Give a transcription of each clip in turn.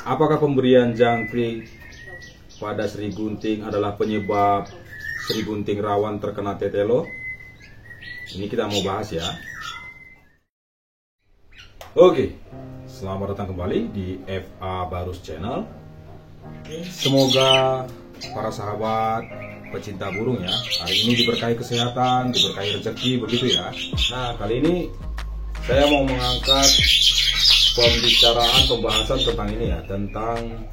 Apakah pemberian jangkrik pada Sri Gunting adalah penyebab Sri Gunting rawan terkena tetelo? Ini kita mau bahas ya. Oke, selamat datang kembali di FA Barus Channel. Semoga para sahabat pecinta burung ya, hari ini diberkahi kesehatan, diberkahi rezeki, begitu ya. Nah, kali ini saya mau mengangkat pembahasan tentang ini ya, tentang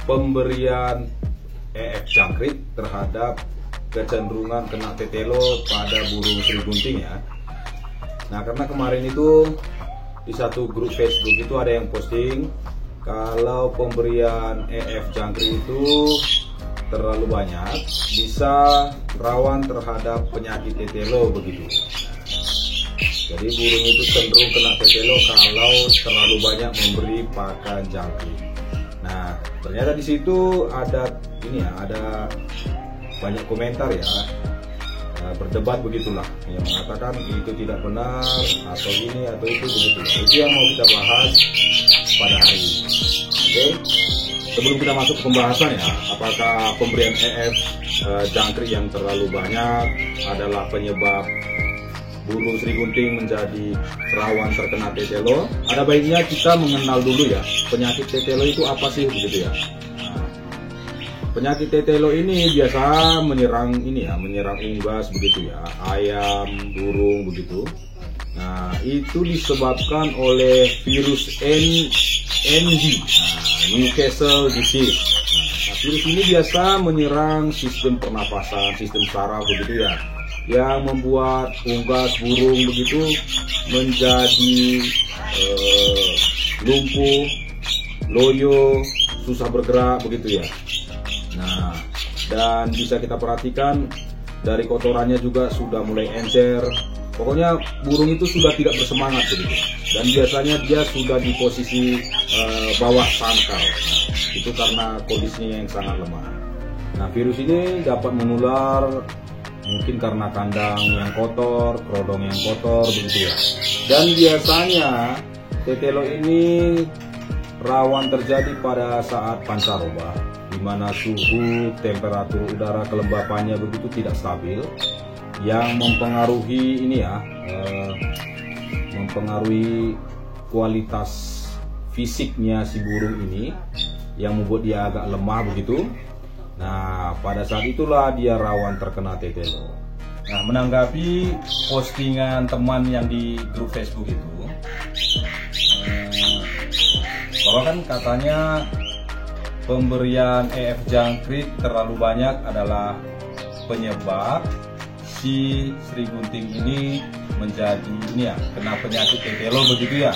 pemberian EF jangkrik terhadap kecenderungan kena tetelo pada burung Sri Gunting ya. Nah, karena kemarin itu di satu grup Facebook itu ada yang posting kalau pemberian EF jangkrik itu terlalu banyak bisa rawan terhadap penyakit tetelo begitu. Jadi burung itu cenderung kena tetelo kalau terlalu banyak memberi pakan jangkrik. Nah, ternyata di situ ada ini ya, ada banyak komentar ya, berdebat begitulah, yang mengatakan itu tidak benar atau ini atau itu begitu. Itu yang mau kita bahas pada hari ini. Oke, sebelum kita masuk ke pembahasan ya, apakah pemberian EF jangkrik yang terlalu banyak adalah penyebab burung Sri Gunting menjadi rawan terkena tetelo? Ada baiknya kita mengenal dulu ya, penyakit tetelo itu apa sih begitu ya. Nah, penyakit tetelo ini biasa menyerang ini ya, menyerang unggas begitu ya, ayam, burung begitu. Nah, itu disebabkan oleh virus ND, Newcastle disease. Nah, virus ini biasa menyerang sistem pernapasan, sistem saraf begitu ya, yang membuat unggas burung begitu menjadi lumpuh, loyo, susah bergerak begitu ya. Nah, dan bisa kita perhatikan dari kotorannya juga sudah mulai encer. Pokoknya burung itu sudah tidak bersemangat begitu. Dan biasanya dia sudah di posisi bawah sangkal. Nah, itu karena kondisinya yang sangat lemah. Nah, virus ini dapat menular mungkin karena kandang yang kotor, kerodong yang kotor begitu ya. Dan biasanya tetelo ini rawan terjadi pada saat pancaroba, di mana suhu, temperatur udara, kelembapannya begitu tidak stabil, yang mempengaruhi ini ya, mempengaruhi kualitas fisiknya si burung ini, yang membuat dia agak lemah begitu. Nah, pada saat itulah dia rawan terkena tetelo. Nah, menanggapi postingan teman yang di grup Facebook itu, bahwa kan katanya pemberian EF jangkrik terlalu banyak adalah penyebab si Sri Gunting ini menjadi ini ya, kena penyakit tetelo begitu ya.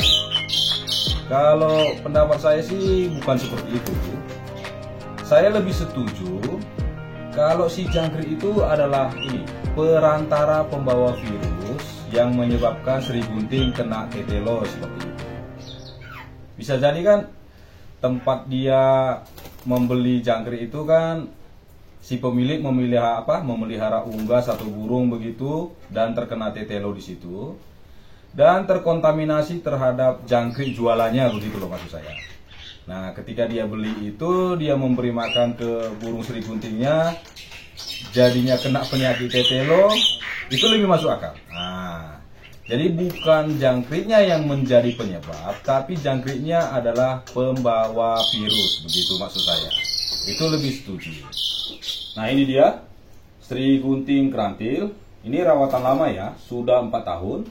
Kalau pendapat saya sih bukan seperti itu. Saya lebih setuju kalau si jangkrik itu adalah ini, perantara pembawa virus yang menyebabkan Sri Gunting kena tetelo seperti itu. Bisa jadi kan tempat dia membeli jangkrik itu kan si pemilik memelihara unggas atau burung begitu dan terkena tetelo di situ dan terkontaminasi terhadap jangkrik jualannya begitu loh maksud saya. Nah, ketika dia beli itu, dia memberi makan ke burung Sri Guntingnya, jadinya kena penyakit tetelo, itu lebih masuk akal. Nah, jadi bukan jangkriknya yang menjadi penyebab, tapi jangkriknya adalah pembawa virus, begitu maksud saya. Itu lebih setuju. Nah, ini dia Sri Gunting Krantil. Ini rawatan lama ya, sudah 4 tahun,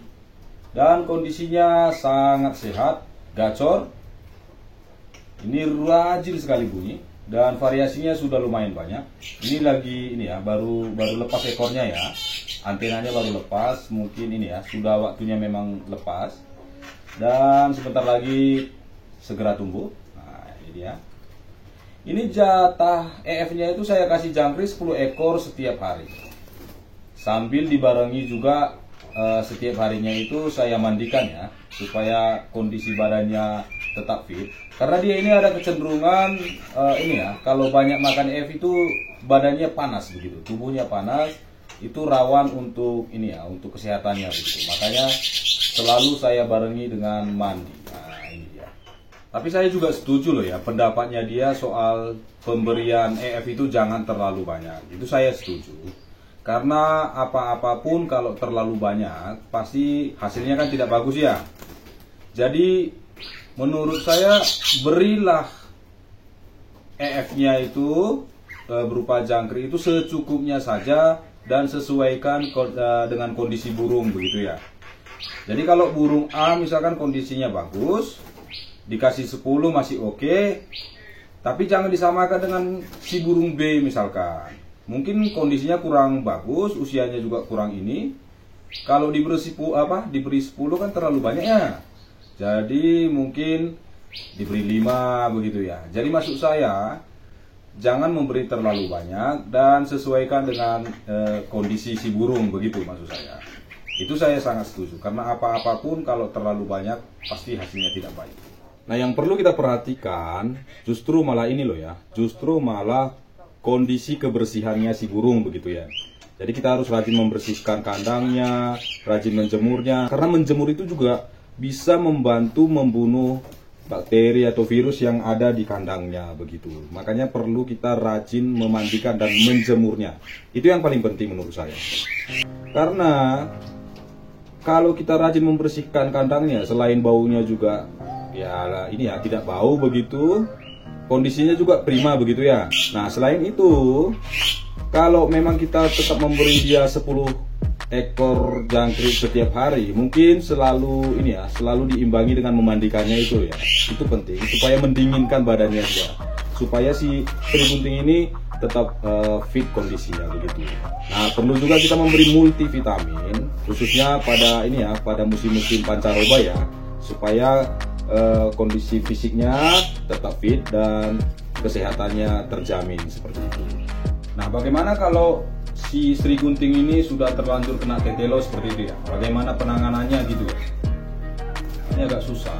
dan kondisinya sangat sehat, gacor. Ini rajin sekali bunyi dan variasinya sudah lumayan banyak. Ini lagi ini ya, baru lepas ekornya ya. Antenanya baru lepas, mungkin ini ya, sudah waktunya memang lepas. Dan sebentar lagi segera tumbuh. Nah, ini dia. Ini jatah EF-nya itu saya kasih jangkrik 10 ekor setiap hari. Sambil dibarengi juga setiap harinya itu saya mandikan ya, supaya kondisi badannya tetap fit. Karena dia ini ada kecenderungan ini ya, kalau banyak makan EF itu badannya panas begitu, tubuhnya panas, itu rawan untuk ini ya, untuk kesehatannya begitu. Makanya selalu saya barengi dengan mandi. Nah, ini dia. Tapi saya juga setuju loh ya, pendapatnya dia soal pemberian EF itu jangan terlalu banyak. Itu saya setuju. Karena apa-apapun kalau terlalu banyak, pasti hasilnya kan tidak bagus ya. Jadi menurut saya berilah EF-nya itu berupa jangkrik itu secukupnya saja dan sesuaikan dengan kondisi burung begitu ya. Jadi kalau burung A misalkan kondisinya bagus, dikasih 10 masih oke, tapi jangan disamakan dengan si burung B misalkan. Mungkin kondisinya kurang bagus, usianya juga kurang ini. Kalau diberi 10 kan terlalu banyak ya. Jadi mungkin diberi 5 begitu ya. Jadi maksud saya jangan memberi terlalu banyak dan sesuaikan dengan kondisi si burung begitu maksud saya. Itu saya sangat setuju karena apa-apapun kalau terlalu banyak pasti hasilnya tidak baik. Nah, yang perlu kita perhatikan justru malah ini loh ya. Justru malah kondisi kebersihannya si burung begitu ya. Jadi kita harus rajin membersihkan kandangnya, rajin menjemurnya. Karena menjemur itu juga bisa membantu membunuh bakteri atau virus yang ada di kandangnya begitu. Makanya perlu kita rajin memandikan dan menjemurnya. Itu yang paling penting menurut saya. Karena kalau kita rajin membersihkan kandangnya, selain baunya juga ya ini ya tidak bau begitu, kondisinya juga prima begitu ya. Nah, selain itu kalau memang kita tetap memberi dia 10 ekor jangkrik setiap hari, mungkin selalu selalu diimbangi dengan memandikannya itu ya. Itu penting supaya mendinginkan badannya dia, supaya si Sri Gunting ini tetap fit kondisinya begitu. Nah, perlu juga kita memberi multivitamin khususnya pada musim-musim pancaroba ya, supaya kondisi fisiknya tetap fit dan kesehatannya terjamin seperti itu. Nah, bagaimana kalau si Sri Gunting ini sudah terlanjur kena tetelo seperti itu ya? Bagaimana penanganannya gitu ya? Ini agak susah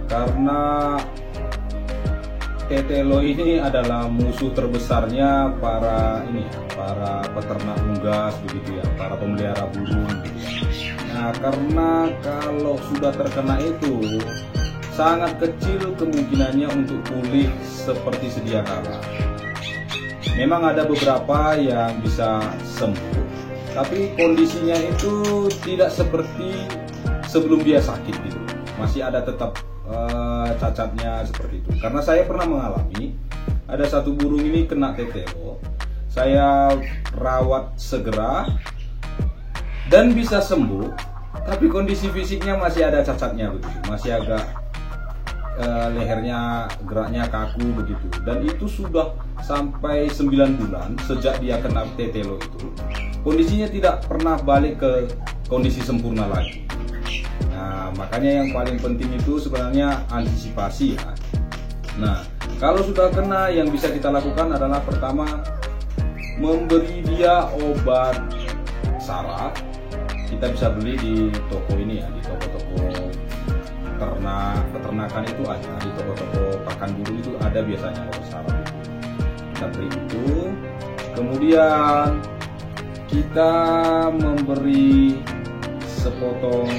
karena tetelo ini adalah musuh terbesarnya para peternak unggas begitu ya, para pemelihara burung gitu ya. Nah, karena kalau sudah terkena itu sangat kecil kemungkinannya untuk pulih seperti sedia kala. Memang ada beberapa yang bisa sembuh, tapi kondisinya itu tidak seperti sebelum dia sakit gitu. Masih ada tetap cacatnya seperti itu. Karena saya pernah mengalami ada satu burung ini kena tetelo, saya rawat segera dan bisa sembuh, tapi kondisi fisiknya masih ada cacatnya begitu, masih agak lehernya geraknya kaku begitu, dan itu sudah sampai 9 bulan sejak dia kena tetelo itu. Kondisinya tidak pernah balik ke kondisi sempurna lagi. Nah, makanya yang paling penting itu sebenarnya antisipasi ya. Nah, kalau sudah kena, yang bisa kita lakukan adalah pertama memberi dia obat saraf. Kita bisa beli di toko ini ya, di toko-toko peternakan itu ada, di toko-toko pakan burung itu ada biasanya obat saraf itu. Kita beri itu, kemudian kita memberi sepotong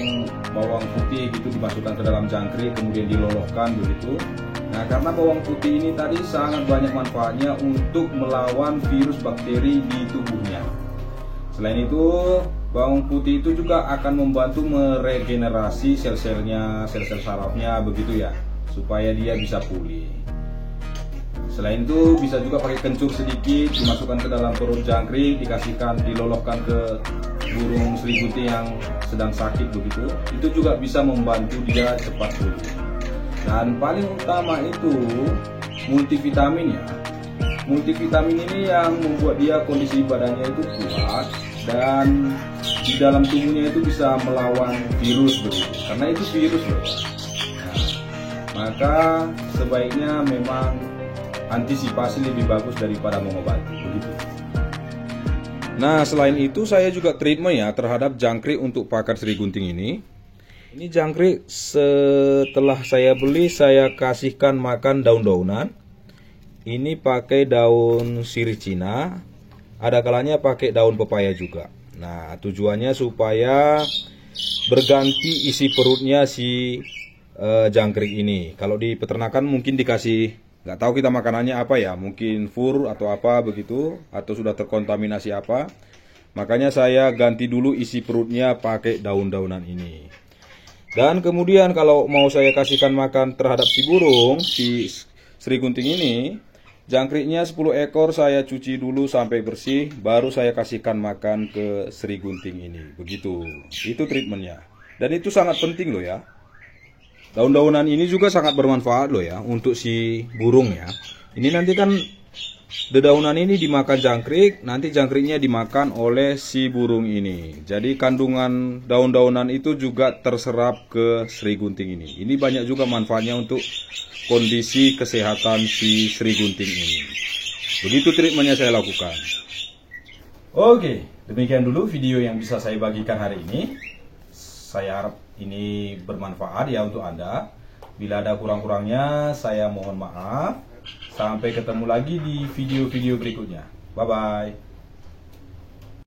bawang putih gitu, dimasukkan ke dalam jangkrik kemudian dilolokkan begitu. Nah, karena bawang putih ini tadi sangat banyak manfaatnya untuk melawan virus bakteri di tubuhnya. Selain itu, bawang putih itu juga akan membantu meregenerasi sel-selnya, sel-sel sarafnya begitu ya, supaya dia bisa pulih. Selain itu bisa juga pakai kencur sedikit, dimasukkan ke dalam perut jangkrik, dilolokkan ke burung Sri Gunting yang sedang sakit begitu. Itu juga bisa membantu dia cepat pulih. Dan paling utama itu multivitamin ya. Multivitamin ini yang membuat dia kondisi badannya itu kuat dan di dalam tubuhnya itu bisa melawan virus begitu. Karena itu virus loh. Nah, maka sebaiknya memang antisipasi lebih bagus daripada mengobati begitu. Nah, selain itu saya juga treatment ya terhadap jangkrik untuk pakan Sri Gunting ini. Ini jangkrik setelah saya beli saya kasihkan makan daun-daunan. Ini pakai daun sirih Cina, ada kalanya pakai daun pepaya juga. Nah, tujuannya supaya berganti isi perutnya si jangkrik ini. Kalau di peternakan mungkin dikasih, nggak tahu kita makanannya apa ya, mungkin fur atau apa begitu, atau sudah terkontaminasi apa. Makanya saya ganti dulu isi perutnya pakai daun-daunan ini. Dan kemudian kalau mau saya kasihkan makan terhadap si burung, si Sri Gunting ini, jangkriknya 10 ekor saya cuci dulu sampai bersih, baru saya kasihkan makan ke Sri Gunting ini. Begitu, itu treatmentnya. Dan itu sangat penting loh ya. Daun-daunan ini juga sangat bermanfaat loh ya untuk si burung ya. Ini nanti kan dedaunan ini dimakan jangkrik, nanti jangkriknya dimakan oleh si burung ini. Jadi kandungan daun-daunan itu juga terserap ke Sri Gunting ini. Ini banyak juga manfaatnya untuk kondisi kesehatan si Sri Gunting ini. Begitu treatmentnya saya lakukan. Oke, demikian dulu video yang bisa saya bagikan hari ini. Saya harap ini bermanfaat ya untuk Anda. Bila ada kurang-kurangnya, saya mohon maaf. Sampai ketemu lagi di video-video berikutnya. Bye-bye.